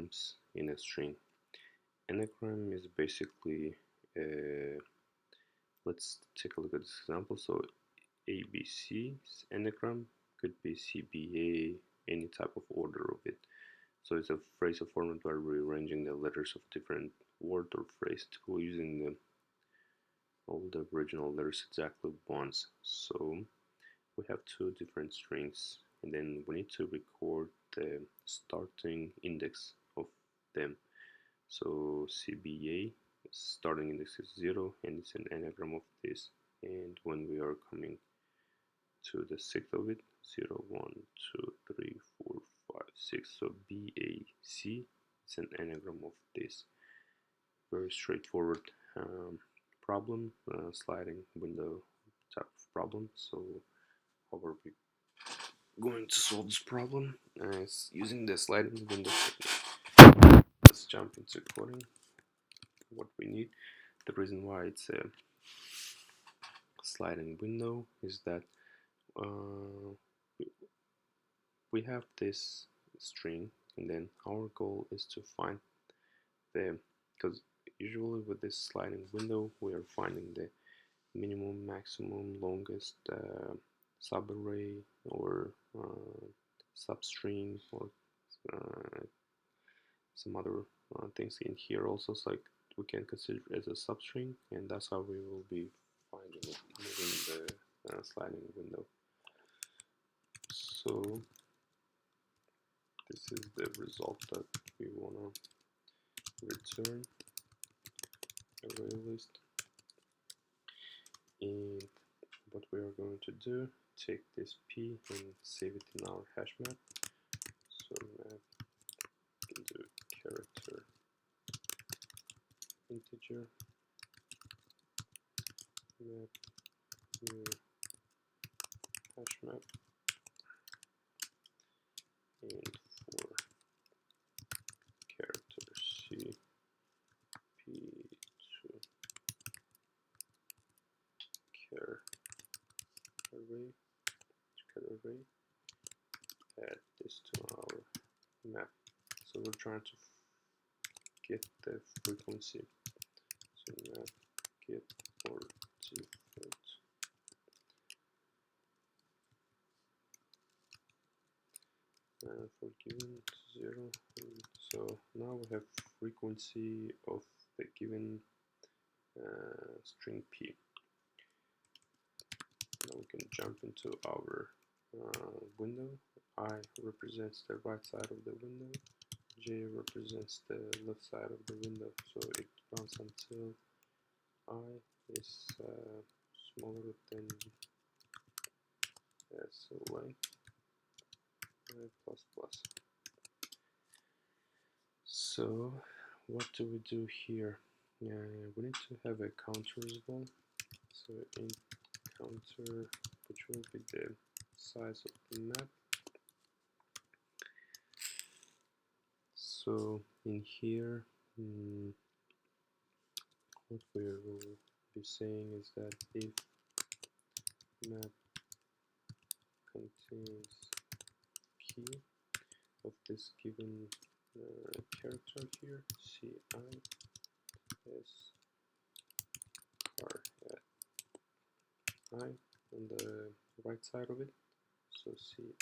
anagrams in a string. Anagram is basically, let's take a look at this example. So ABC's anagram could be CBA, any type of order of it. So it's a phrasal format where we're rearranging the letters of different word or phrase, typically using all the original letters exactly once. So we have two different strings, and then we need to record the starting index of them. So CBA starting index is 0, and it's an anagram of this. And when we are coming to the sixth of it, 0, 1, 2, 3, 4, 5, 6. So BAC is an anagram of this. Very straightforward problem, sliding window type of problem. So how are we going to solve this problem? It's using the sliding window technique. Let's jump into coding. What we need. The reason why it's a sliding window is that we have this string, and then our goal is to find because usually with this sliding window we are finding the minimum, maximum, longest subarray or substring or some other things in here also, so like we can consider it as a substring, and that's how we will be finding it moving the sliding window. So this is the result that we want to return, array list. And what we are going to do, take this p and save it in our hash map. So map do character integer map new hash map, and for character c p2 char array, add this to our map. So we're trying to get the frequency. So map get for default. For given 0, so now we have frequency of the given string p. Now we can jump into our window. I represents the right side of the window, J represents the left side of the window, so it runs until I is smaller than SOA plus plus. So what do we do here? We need to have a counter as well. So in counter, which will be the size of the map. So in here, what we will be saying is that if map contains key of this given character here, ci is car at I on the right side of it, so ci,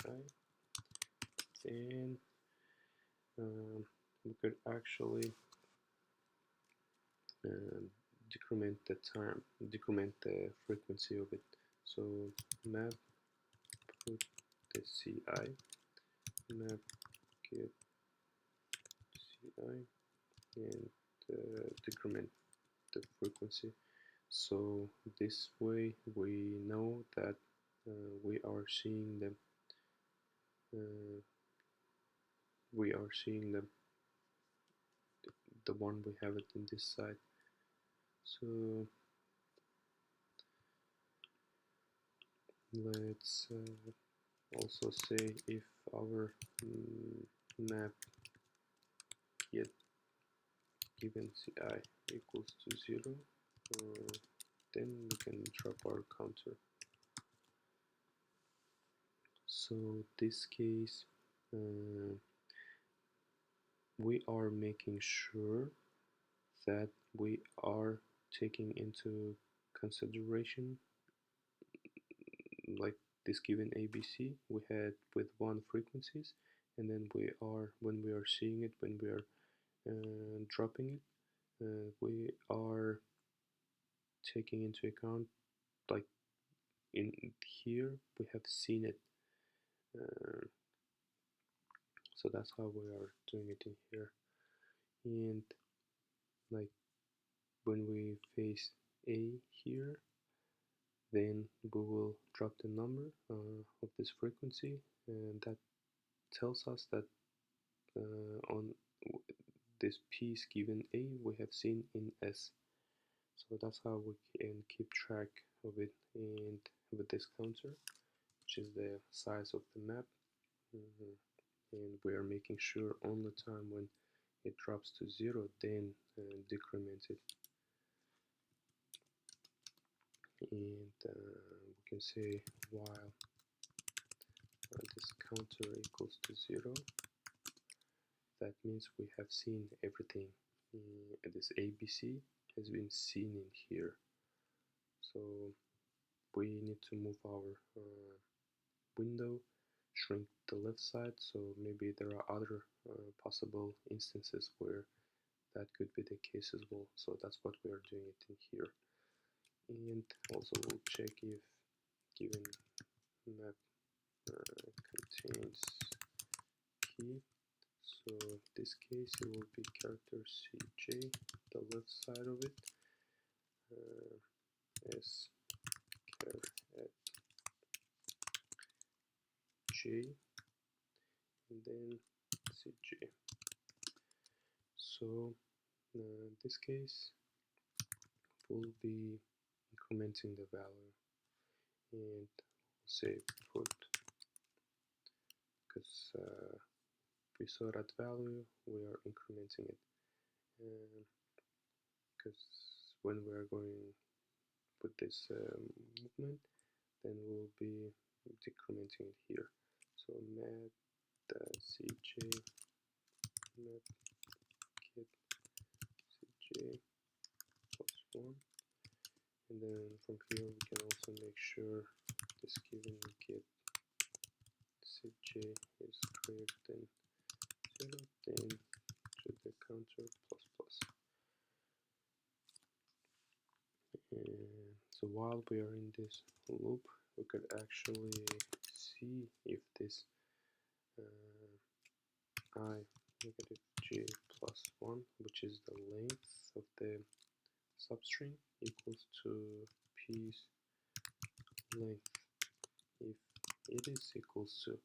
and we could actually decrement the frequency of it. So map put the ci, map get ci, and decrement the frequency. So this way we know that we are seeing the one we have it in this side. So let's also say if our map get given ci equals to 0, then we can drop our counter. So this case we are making sure that we are taking into consideration like this given ABC we had with one frequencies, and then when we are seeing it, when we are dropping it, we are taking into account like in here we have seen it, uh, so that's how we are doing it in here. And like when we face A here, then we will drop the number of this frequency, and that tells us that on this piece given A we have seen in S. So that's how we can keep track of it. And with this counter, which is the size of the map, and we are making sure on the time when it drops to 0, then decrement it. And we can say while this counter equals to 0, that means we have seen everything. This ABC has been seen in here. So we need to move our window, shrink the left side, so maybe there are other possible instances where that could be the case as well. So that's what we are doing it in here. And also we'll check if given map contains key. So in this case it will be character CJ, the left side of it, is char at J, and then CJ. So in this case we'll be incrementing the value, and say put, because we saw that value, we are incrementing it, because when we are going with this movement, then we'll be decrementing it here. So map CJ map get CJ plus 1, and then from here we can also make sure this given get CJ is greater than 0, then to the counter plus plus. And so while we are in this loop, we could actually see if this I negative j plus 1, which is the length of the substring, equals to piece length. If it is equals to,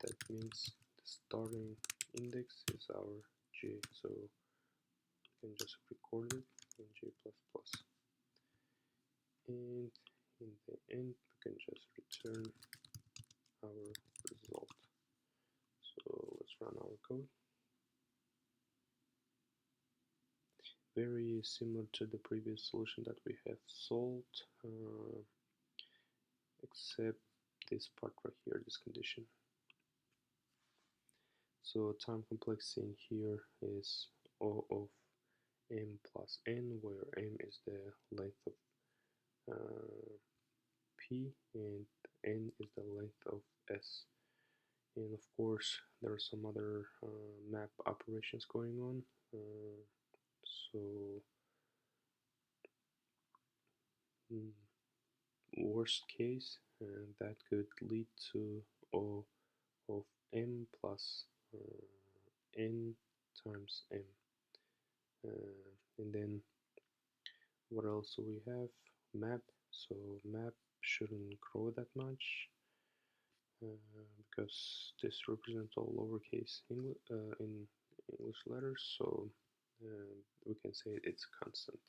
that means the starting index is our j, so we can just record it in j plus plus. And in the end, we can just return our result. So let's run our code. Very similar to the previous solution that we have solved, except this part right here, this condition. So time complexity in here is O of m plus n, where m is the length of P and n is the length of S. And of course there are some other map operations going on, so worst case that could lead to O of m plus n times m, and then what else do we have? Map. So map shouldn't grow that much because this represents all lowercase in English letters, so we can say it's constant.